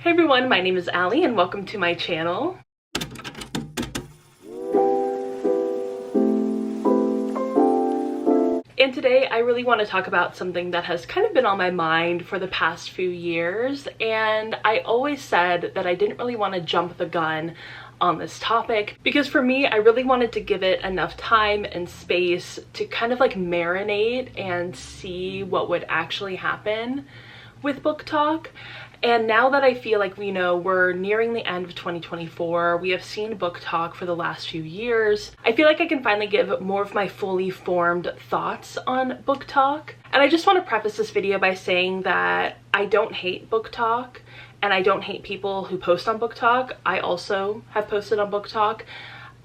Hey everyone, my name is Allie and welcome to my channel. And today I really want to talk about something that has kind of been on my mind for the past few years, and I always said that I didn't really want to jump the gun on this topic because for me I really wanted to give it enough time and space to kind of like marinate and see what would actually happen with Booktok. And now that I feel like we're nearing the end of 2024, we have seen Booktok for the last few years, I feel like I can finally give more of my fully formed thoughts on Booktok. And I just want to preface this video by saying that I don't hate Booktok and I don't hate people who post on Booktok. I also have posted on Booktok.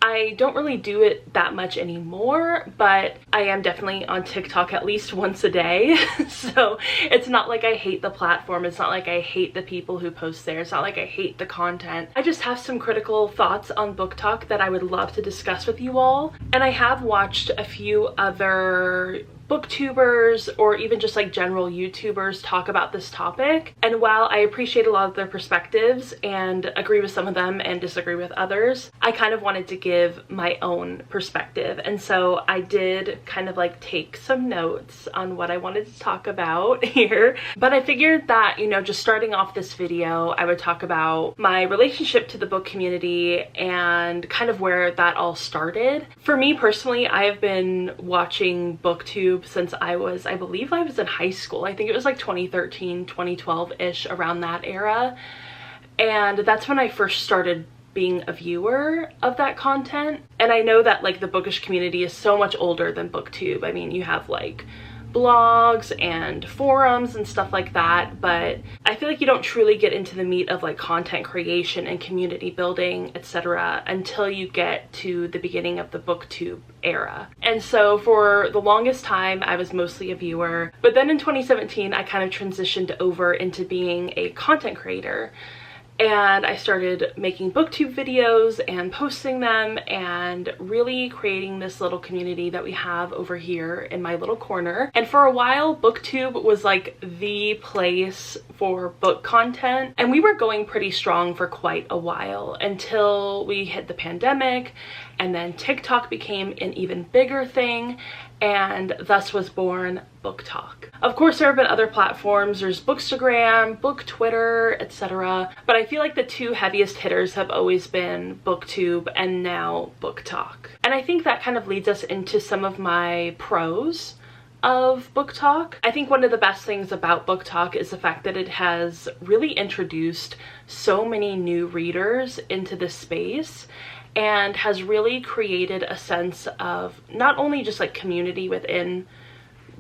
I don't really do it that much anymore, but I am definitely on TikTok at least once a day. So it's not like I hate the platform. It's not like I hate the people who post there. It's not like I hate the content. I just have some critical thoughts on Booktok that I would love to discuss with you all. And I have watched a few other booktubers or even just like general YouTubers talk about this topic, and while I appreciate a lot of their perspectives and agree with some of them and disagree with others, I kind of wanted to give my own perspective. And so I did kind of like take some notes on what I wanted to talk about here, but I figured that just starting off this video I would talk about my relationship to the book community and kind of where that all started. For me personally, I have been watching BookTube since I believe I was in high school. I think it was like 2013, 2012-ish, around that era. And that's when I first started being a viewer of that content. And I know that like the bookish community is so much older than BookTube. I mean, you have like blogs and forums and stuff like that, but I feel like you don't truly get into the meat of like content creation and community building, etc., until you get to the beginning of the BookTube era. And so for the longest time I was mostly a viewer, but then in 2017 I kind of transitioned over into being a content creator. And I started making BookTube videos and posting them and really creating this little community that we have over here in my little corner. And for a while, BookTube was like the place for book content. And we were going pretty strong for quite a while until we hit the pandemic, and then TikTok became an even bigger thing, and thus was born Booktok. Of course, there have been other platforms. There's Bookstagram, Book Twitter, etc. But I feel like the two heaviest hitters have always been BookTube and now Booktok. And I think that kind of leads us into some of my pros of Booktok. I think one of the best things about Booktok is the fact that it has really introduced so many new readers into this space and has really created a sense of not only just like community within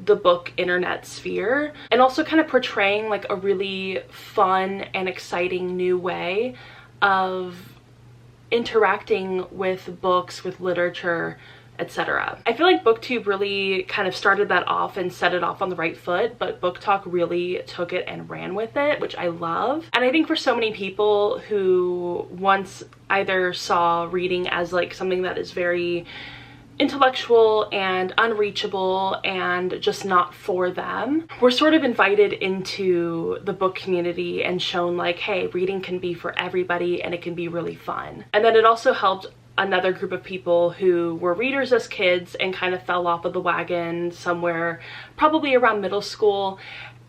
the book internet sphere, and also kind of portraying like a really fun and exciting new way of interacting with books, with literature, etc. I feel like BookTube really kind of started that off and set it off on the right foot, but Booktok really took it and ran with it, which I love. And I think for so many people who once either saw reading as like something that is very intellectual and unreachable and just not for them, we're sort of invited into the book community and shown like, hey, reading can be for everybody and it can be really fun. And then it also helped another group of people who were readers as kids and kind of fell off of the wagon somewhere probably around middle school,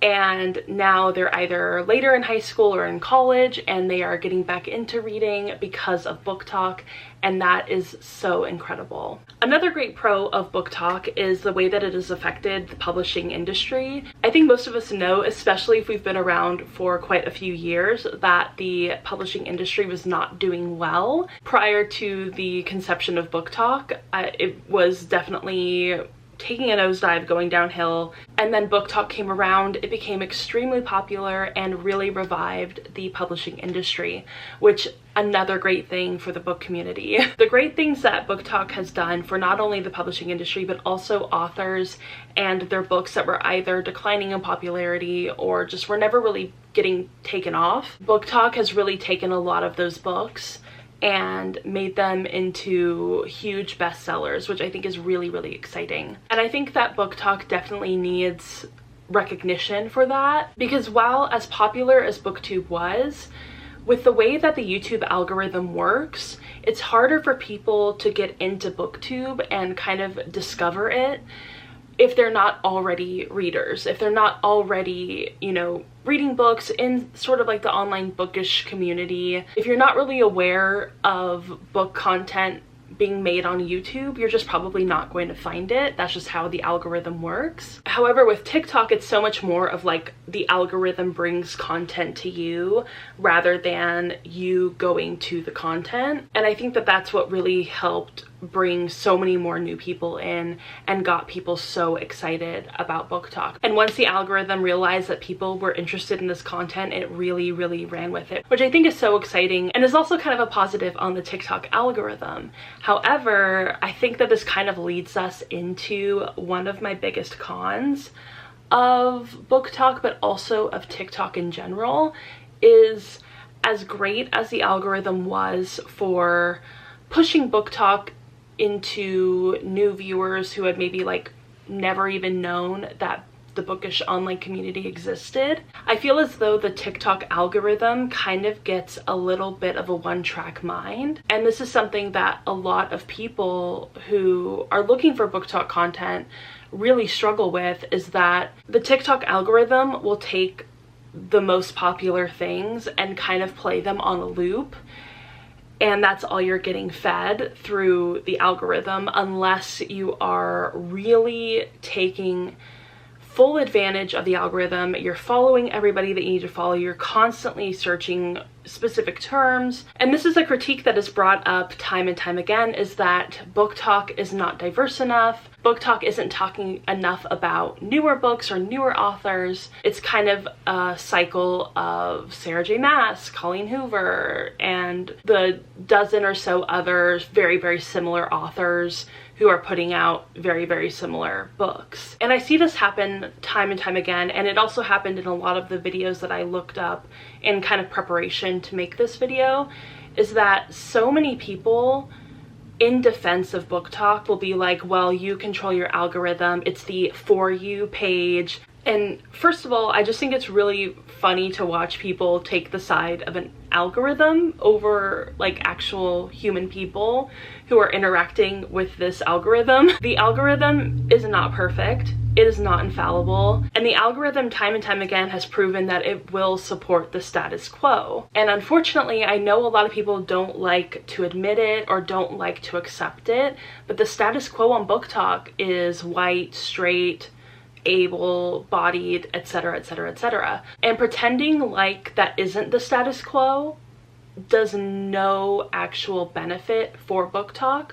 and now they're either later in high school or in college and they are getting back into reading because of Booktok, and that is so incredible. Another great pro of Booktok is the way that it has affected the publishing industry. I think most of us know, especially if we've been around for quite a few years, that the publishing industry was not doing well prior to the conception of Booktok. It was definitely taking a nosedive, going downhill, and then Booktok came around. It became extremely popular and really revived the publishing industry, which another great thing for the book community. The great things that Booktok has done for not only the publishing industry but also authors and their books that were either declining in popularity or just were never really getting taken off. Booktok has really taken a lot of those books and made them into huge bestsellers, which I think is really, really exciting. And I think that Booktok definitely needs recognition for that, because while as popular as BookTube was, with the way that the YouTube algorithm works, it's harder for people to get into BookTube and kind of discover it if they're not already readers, if they're not already, you know, reading books in sort of like the online bookish community. If you're not really aware of book content being made on YouTube, you're just probably not going to find it. That's just how the algorithm works. However, with TikTok, it's so much more of like the algorithm brings content to you rather than you going to the content. And I think that that's what really helped bring so many more new people in and got people so excited about Booktok. And once the algorithm realized that people were interested in this content, it really ran with it, which I think is so exciting and is also kind of a positive on the TikTok algorithm. However, I think that this kind of leads us into one of my biggest cons of Booktok, but also of TikTok in general, is as great as the algorithm was for pushing Booktok into new viewers who had maybe like never even known that the bookish online community existed, I feel as though the TikTok algorithm kind of gets a little bit of a one-track mind. And this is something that a lot of people who are looking for Booktok content really struggle with, is that the TikTok algorithm will take the most popular things and kind of play them on a loop. And that's all you're getting fed through the algorithm, unless you are really taking full advantage of the algorithm. You're following everybody that you need to follow. You're constantly searching specific terms. And this is a critique that is brought up time and time again, is that Booktok is not diverse enough. Booktok isn't talking enough about newer books or newer authors. It's kind of a cycle of Sarah J. Maas, Colleen Hoover, and the dozen or so other very similar authors who are putting out very similar books. And I see this happen time and time again, and it also happened in a lot of the videos that I looked up in kind of preparation to make this video, is that so many people in defense of Booktok will be like, well, you control your algorithm, it's the For You page. And first of all, I just think it's really funny to watch people take the side of an algorithm over like actual human people who are interacting with this algorithm. The algorithm is not perfect, it is not infallible, and the algorithm time and time again has proven that it will support the status quo. And unfortunately, I know a lot of people don't like to admit it or don't like to accept it, but the status quo on Booktok is white, straight, able-bodied, etc, etc, etc. And pretending like that isn't the status quo does no actual benefit for Booktok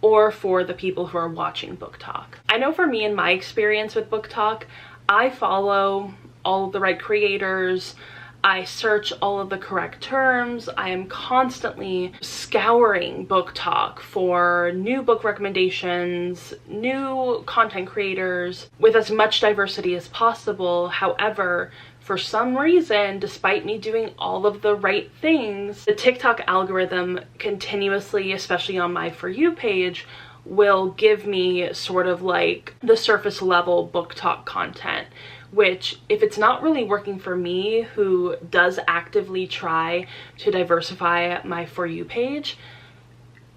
or for the people who are watching Booktok. I know for me, in my experience with Booktok, I follow all of the right creators, I search all of the correct terms, I am constantly scouring Booktok for new book recommendations, new content creators with as much diversity as possible. However, for some reason, despite me doing all of the right things, the TikTok algorithm continuously, especially on my For You page, will give me sort of like the surface level Booktok content, which, if it's not really working for me, who does actively try to diversify my For You page,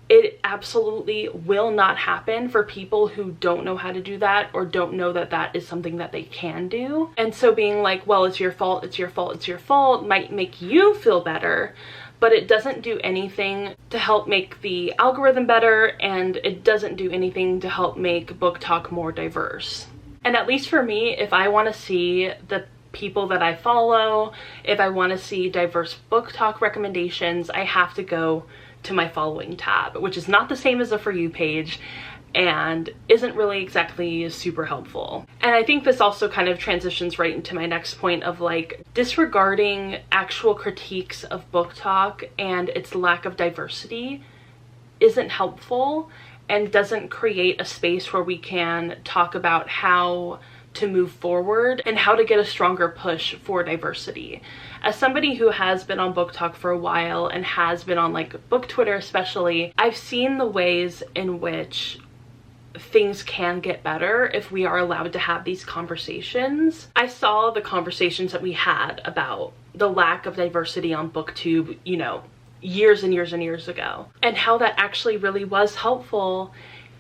it absolutely will not happen for people who don't know how to do that or don't know that that is something that they can do. And so being like, well, it's your fault, it's your fault, it's your fault, might make you feel better, but it doesn't do anything to help make the algorithm better, and it doesn't do anything to help make Booktok more diverse. And at least for me, if I want to see the people that I follow, if I want to see diverse Booktok recommendations, I have to go to my following tab, which is not the same as a For You page and isn't really exactly super helpful. And I think this also kind of transitions right into my next point of like disregarding actual critiques of Booktok and its lack of diversity isn't helpful and doesn't create a space where we can talk about how to move forward and how to get a stronger push for diversity. As somebody who has been on Booktok for a while and has been on like book Twitter especially, I've seen the ways in which things can get better if we are allowed to have these conversations. I saw the conversations that we had about the lack of diversity on BookTube, you know, years and years and years ago, and how that actually really was helpful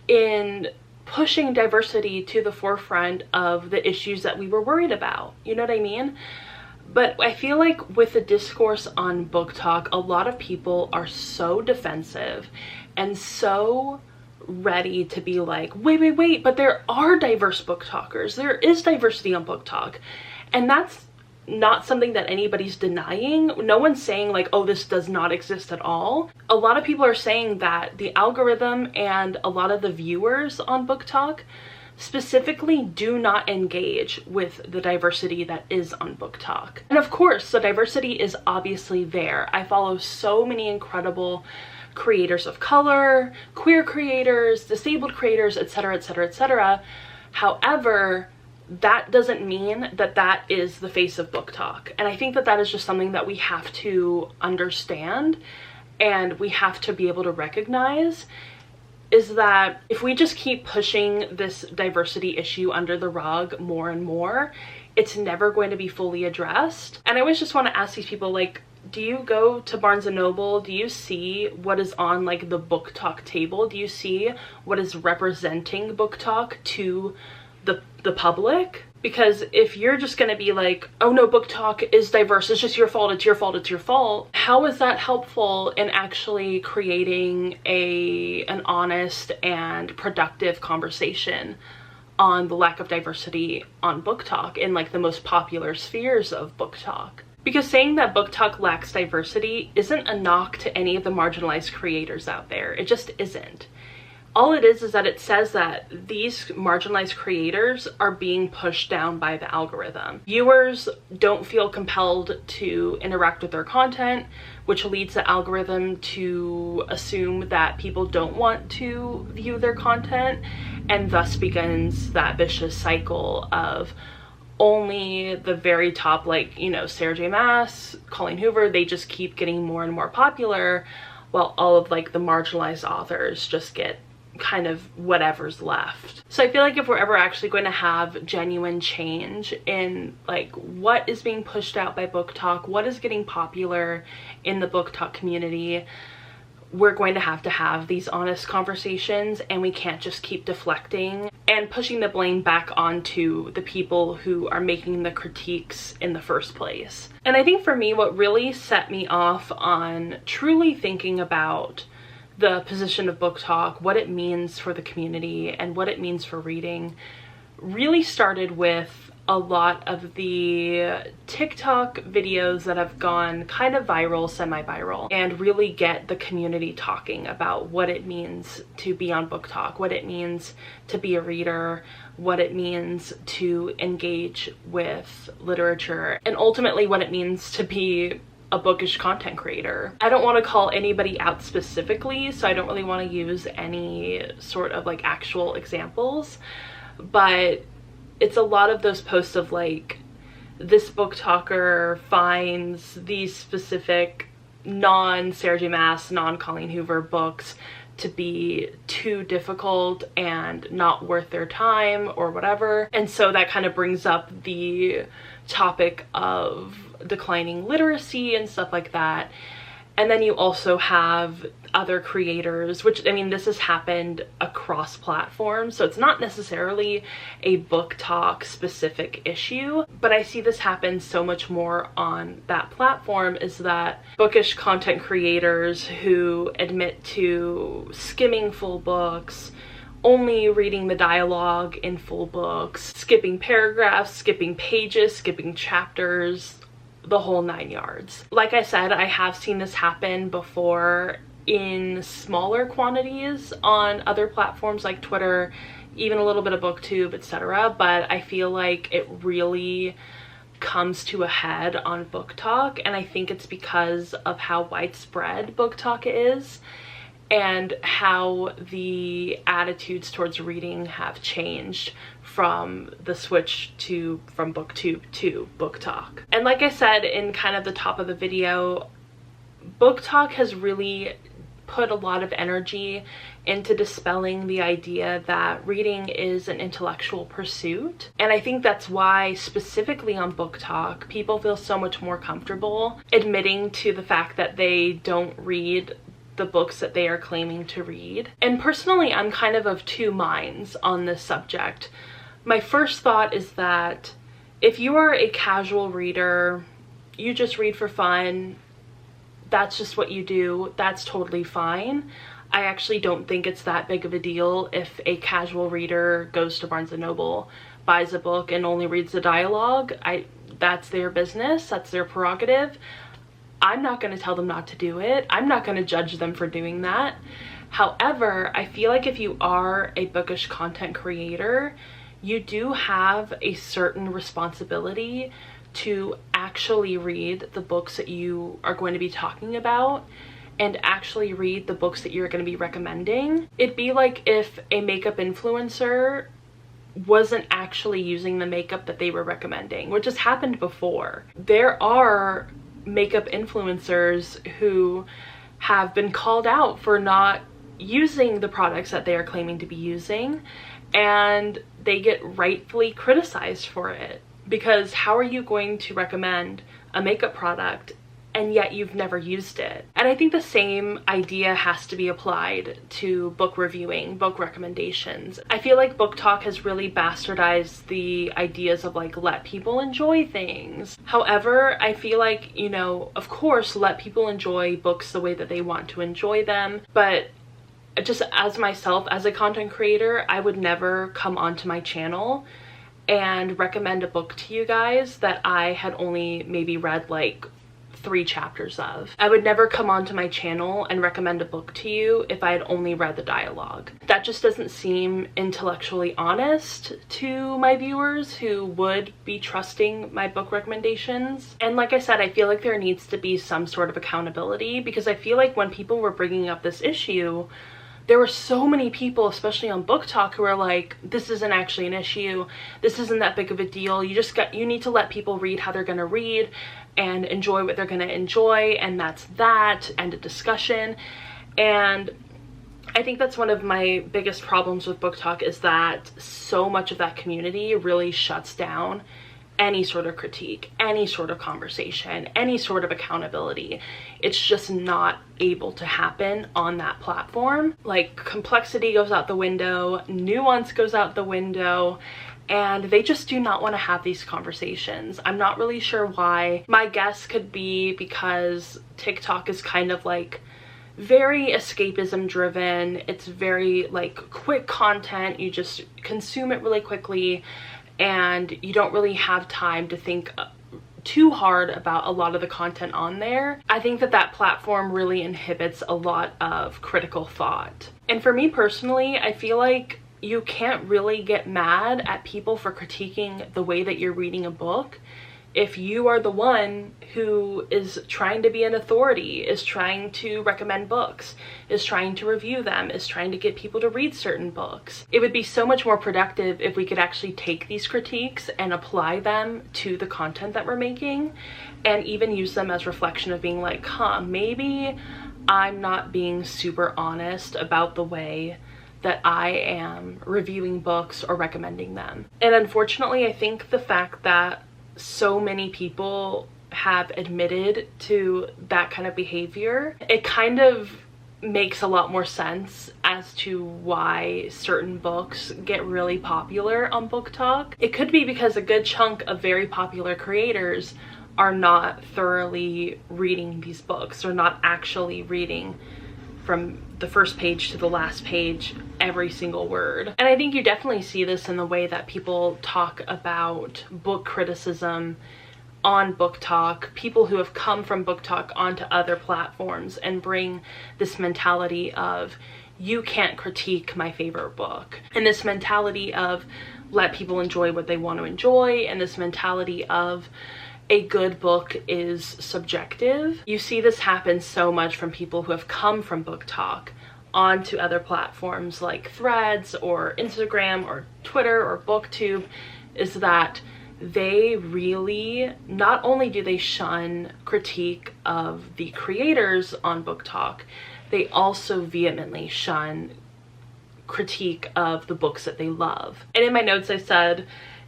in pushing diversity to the forefront of the issues that we were worried about. You know what I mean? But I feel like with the discourse on Booktok, a lot of people are so defensive and so ready to be like, wait, but there are diverse Booktalkers. There is diversity on Booktok. And that's not something that anybody's denying. No one's saying like, oh, this does not exist at all. A lot of people are saying that the algorithm and a lot of the viewers on Booktok specifically do not engage with the diversity that is on Booktok. And of course, the diversity is obviously there. I follow so many incredible creators of color, queer creators, disabled creators, etc., etc., etc. However, that doesn't mean that that is the face of Booktok. And I think that that is just something that we have to understand and we have to be able to recognize, is that if we just keep pushing this diversity issue under the rug more and more, it's never going to be fully addressed. And I always just want to ask these people, like, do you go to Barnes & Noble? Do you see what is on like the Booktok table? Do you see what is representing Booktok to the public? Because if you're just going to be like, oh no, Booktok is diverse, it's just your fault, it's your fault, it's your fault, how is that helpful in actually creating an honest and productive conversation on the lack of diversity on Booktok in like the most popular spheres of Booktok? Because saying that Booktok lacks diversity isn't a knock to any of the marginalized creators out there. It just isn't. All it is that it says that these marginalized creators are being pushed down by the algorithm. Viewers don't feel compelled to interact with their content, which leads the algorithm to assume that people don't want to view their content, and thus begins that vicious cycle of only the very top, like, you know, Sarah J. Maas, Colleen Hoover, they just keep getting more and more popular, while all of like the marginalized authors just get kind of whatever's left. So I feel like if we're ever actually going to have genuine change in like what is being pushed out by Booktok, what is getting popular in the Booktok community, we're going to have these honest conversations, and we can't just keep deflecting and pushing the blame back onto the people who are making the critiques in the first place. And I think for me, what really set me off on truly thinking about the position of Booktok, what it means for the community and what it means for reading, really started with a lot of the TikTok videos that have gone kind of viral, semi-viral, and really get the community talking about what it means to be on Booktok, what it means to be a reader, what it means to engage with literature, and ultimately what it means to be a bookish content creator. I don't want to call anybody out specifically, so I don't really want to use any sort of like actual examples, but it's a lot of those posts of like, this Booktalker finds these specific non-Sarah J. Maas, non-Colleen Hoover books to be too difficult and not worth their time or whatever. And so that kind of brings up the topic of declining literacy and stuff like that. And then you also have other creators, which, I mean, this has happened across platforms, so it's not necessarily a Booktok specific issue, but I see this happen so much more on that platform, is that bookish content creators who admit to skimming full books, only reading the dialogue in full books, skipping paragraphs, skipping pages, skipping chapters, the whole 9 yards. Like I said, I have seen this happen before in smaller quantities on other platforms like Twitter, even a little bit of BookTube, etc. But I feel like it really comes to a head on Booktok, and I think it's because of how widespread Booktok is and how the attitudes towards reading have changed from the switch from BookTube to Booktok. And like I said in kind of the top of the video, Booktok has really put a lot of energy into dispelling the idea that reading is an intellectual pursuit. And I think that's why, specifically on Booktok, people feel so much more comfortable admitting to the fact that they don't read the books that they are claiming to read. And personally, I'm kind of two minds on this subject. My first thought is that if you are a casual reader, you just read for fun, that's just what you do, that's totally fine. I actually don't think it's that big of a deal if a casual reader goes to Barnes & Noble, buys a book, and only reads the dialogue. That's their business, that's their prerogative. I'm not going to tell them not to do it. I'm not going to judge them for doing that. However, I feel like if you are a bookish content creator, you do have a certain responsibility to actually read the books that you are going to be talking about and actually read the books that you're going to be recommending. It'd be like if a makeup influencer wasn't actually using the makeup that they were recommending, which has happened before. There are makeup influencers who have been called out for not using the products that they are claiming to be using, and they get rightfully criticized for it. Because how are you going to recommend a makeup product and yet you've never used it? And I think the same idea has to be applied to book reviewing, book recommendations. I feel like Booktok has really bastardized the ideas of like, let people enjoy things. However, I feel like, you know, of course, let people enjoy books the way that they want to enjoy them, but just as myself, as a content creator, I would never come onto my channel and recommend a book to you guys that I had only maybe read like 3 chapters of. I would never come onto my channel and recommend a book to you if I had only read the dialogue. That just doesn't seem intellectually honest to my viewers who would be trusting my book recommendations. And like I said, I feel like there needs to be some sort of accountability, because I feel like when people were bringing up this issue, there were so many people, especially on Booktok, who are like, this isn't actually an issue, this isn't that big of a deal, you need to let people read how they're gonna read and enjoy what they're gonna enjoy, and that's that, end of discussion. And I think that's one of my biggest problems with Booktok, is that so much of that community really shuts down any sort of critique, any sort of conversation, any sort of accountability. It's just not able to happen on that platform. Like, complexity goes out the window, nuance goes out the window, and they just do not want to have these conversations. I'm not really sure why. My guess could be because TikTok is kind of like very escapism driven. It's very like quick content. You just consume it really quickly, and you don't really have time to think too hard about a lot of the content on there. I think that that platform really inhibits a lot of critical thought. And for me personally, I feel like you can't really get mad at people for critiquing the way that you're reading a book if you are the one who is trying to be an authority, is trying to recommend books, is trying to review them, is trying to get people to read certain books. It would be so much more productive if we could actually take these critiques and apply them to the content that we're making, and even use them as reflection of being like, maybe I'm not being super honest about the way that I am reviewing books or recommending them. And unfortunately, I think the fact that so many people have admitted to that kind of behavior, it kind of makes a lot more sense as to why certain books get really popular on Booktok. It could be because a good chunk of very popular creators are not thoroughly reading these books, or not actually reading from the first page to the last page every single word. And I think you definitely see this in the way that people talk about book criticism on Booktok, people who have come from Booktok onto other platforms and bring this mentality of, you can't critique my favorite book, and this mentality of let people enjoy what they want to enjoy, and this mentality of a good book is subjective. You see this happen so much from people who have come from Booktok onto other platforms like Threads or Instagram or Twitter or Booktube, is that they really, not only do they shun critique of the creators on Booktok, they also vehemently shun critique of the books that they love. And in my notes I said,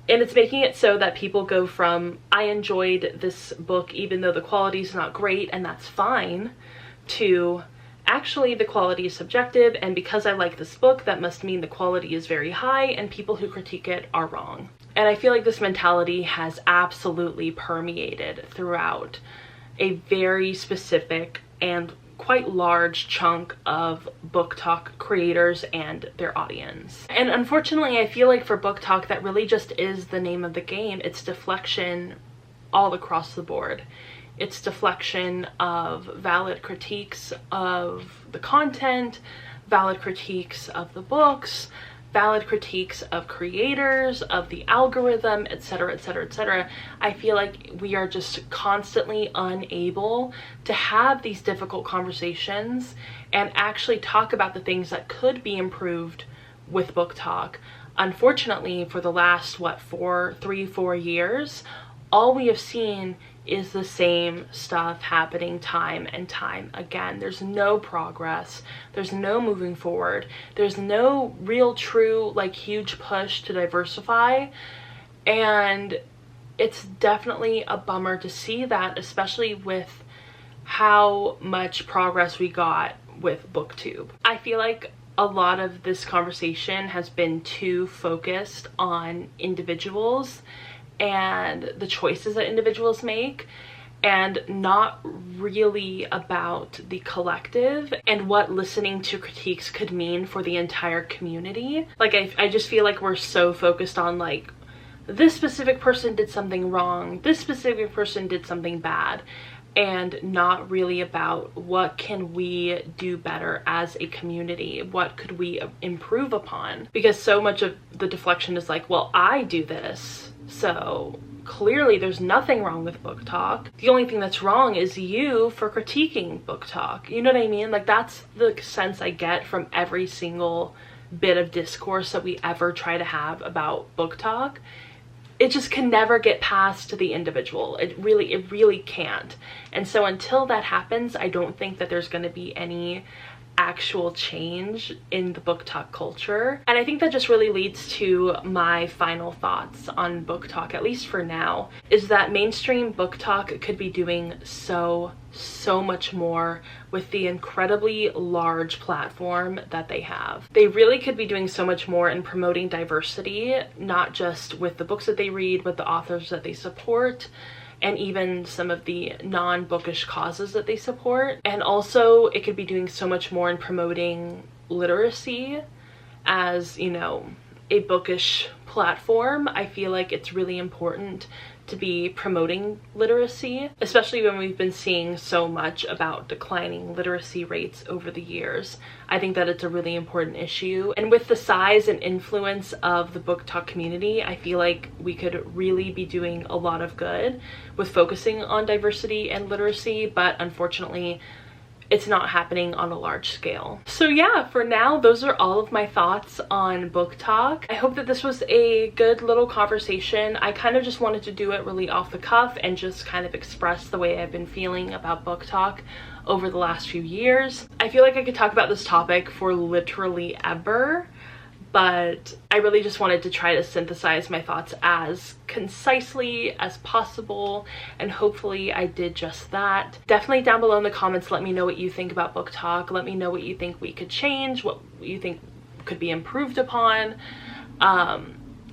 and it's making it so that people go from, I enjoyed this book even though the quality is not great and that's fine, to actually the quality is subjective, and because I like this book that must mean the quality is very high and people who critique it are wrong. And I feel like this mentality has absolutely permeated throughout a very specific and quite large chunk of Booktok creators and their audience. And unfortunately, I feel like for Booktok, that really just is the name of the game. It's deflection all across the board. It's deflection of valid critiques of the content, valid critiques of the books, valid critiques of creators, of the algorithm, etc, etc, etc. I feel like we are just constantly unable to have these difficult conversations and actually talk about the things that could be improved with Booktok. Unfortunately, for the last, what, 4 years, all we have seen is the same stuff happening time and time again. There's no progress, there's no moving forward, there's no real true like huge push to diversify, and it's definitely a bummer to see that, especially with how much progress we got with BookTube. I feel like a lot of this conversation has been too focused on individuals and the choices that individuals make, and not really about the collective and what listening to critiques could mean for the entire community. Like I just feel like we're so focused on like, this specific person did something wrong, this specific person did something bad, and not really about what can we do better as a community, what could we improve upon. Because so much of the deflection is like, well, I do this, so clearly there's nothing wrong with Booktok. The only thing that's wrong is you for critiquing Booktok. You know what I mean? Like, that's the sense I get from every single bit of discourse that we ever try to have about Booktok. It just can never get past the individual. It really can't. And so until that happens, I don't think that there's going to be any actual change in the Booktok culture. And I think that just really leads to my final thoughts on Booktok, at least for now, is that mainstream Booktok could be doing so much more with the incredibly large platform that they have. They really could be doing so much more in promoting diversity, not just with the books that they read, but the authors that they support, and even some of the non-bookish causes that they support. And also it could be doing so much more in promoting literacy as, you know, a bookish platform. I feel like it's really important to be promoting literacy, especially when we've been seeing so much about declining literacy rates over the years. I think that it's a really important issue. And with the size and influence of the Booktok community, I feel like we could really be doing a lot of good with focusing on diversity and literacy, but unfortunately, it's not happening on a large scale. So yeah, for now, those are all of my thoughts on Booktok. I hope that this was a good little conversation. I kind of just wanted to do it really off the cuff and just kind of express the way I've been feeling about Booktok over the last few years. I feel like I could talk about this topic for literally ever, but I really just wanted to try to synthesize my thoughts as concisely as possible, and hopefully I did just that. Definitely down below in the comments, let me know what you think about Booktok. Let me know what you think we could change, what you think could be improved upon,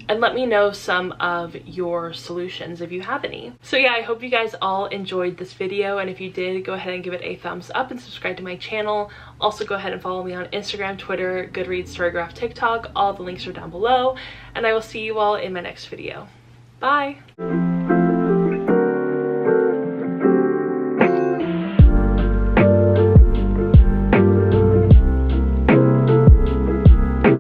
and let me know some of your solutions if you have any. So yeah, I hope you guys all enjoyed this video, and if you did, go ahead and give it a thumbs up and subscribe to my channel. Also go ahead and follow me on Instagram, Twitter, Goodreads, Storygraph, TikTok. All the links are down below, and I will see you all in my next video. Bye!